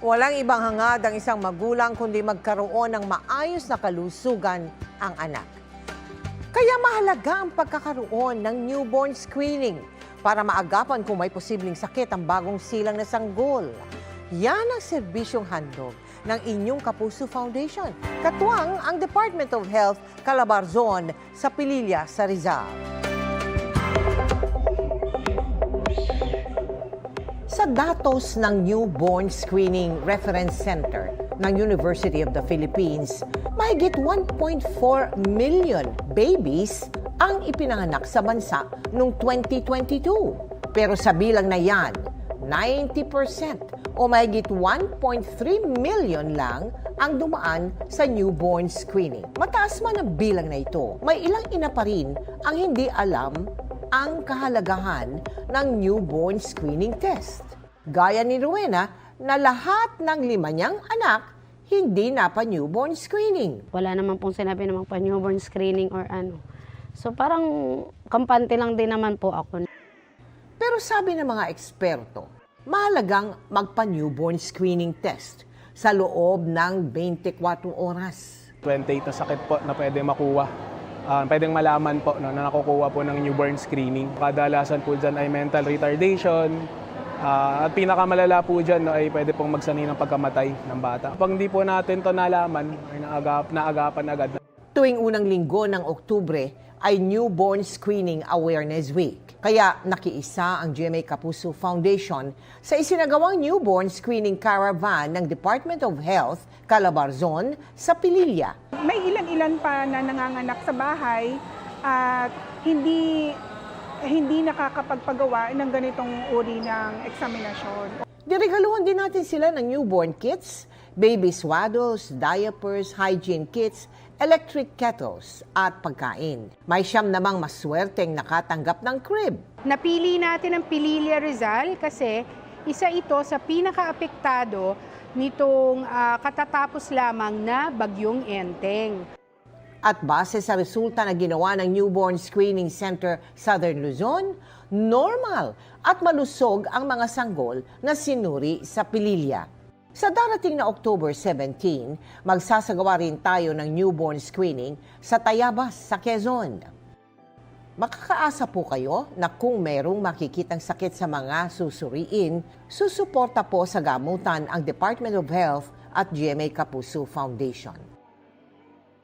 Walang ibang hangad ang isang magulang kundi magkaroon ng maayos na kalusugan ang anak. Kaya mahalaga ang pagkakaroon ng newborn screening para maagapan kung may posibleng sakit ang bagong silang na sanggol. Yan ang serbisyong handog ng inyong Kapuso Foundation. Katuwang ang Department of Health Calabarzon sa Pililla sa Rizal. Sa datos ng Newborn Screening Reference Center ng University of the Philippines, mahigit 1.4 million babies ang ipinanganak sa bansa noong 2022. Pero sa bilang na yan, 90% o mahigit 1.3 million lang ang dumaan sa newborn screening. Mataas man ang bilang na ito, may ilang ina pa rin ang hindi alam ang kahalagahan ng newborn screening test. Gaya ni Rowena na lahat ng 5 niyang anak hindi na pa newborn screening. Wala naman pong sinabi naman pa newborn screening or ano. So parang kampante lang din naman po ako. Pero sabi ng mga eksperto, mahalagang magpa-newborn screening test sa loob ng 24 oras. 28 na sakit po na pwede makuha. Pwedeng malaman po na nakukuha po ng newborn screening. Kadalasan po dyan ay mental retardation. At pinakamalala po dyan ay pwede pong magsanay ng pagkamatay ng bata. Pag hindi po natin ito nalaman, ay naagapan agad. Tuwing unang linggo ng Oktubre ay Newborn Screening Awareness Week. Kaya nakiisa ang GMA Kapuso Foundation sa isinagawang newborn screening caravan ng Department of Health Calabarzon sa Pililla. May ilan-ilan pa na nanganganak sa bahay at hindi nakakapagpagawa ng ganitong uri ng eksaminasyon. Diregaluhan din natin sila ng newborn kits, baby swaddles, diapers, hygiene kits, electric kettles at pagkain. May 9 namang maswerteng nakatanggap ng crib. Napili natin ang Pililla Rizal kasi isa ito sa pinakaapektado nitong katatapos lamang na Bagyong Enteng. At base sa resulta na ginawa ng Newborn Screening Center Southern Luzon, normal at malusog ang mga sanggol na sinuri sa Pililla. Sa darating na October 17, magsasagawa rin tayo ng newborn screening sa Tayabas, sa Quezon. Makakaasa po kayo na kung merong makikitang sakit sa mga susuriin, susuporta po sa gamutan ang Department of Health at GMA Kapuso Foundation.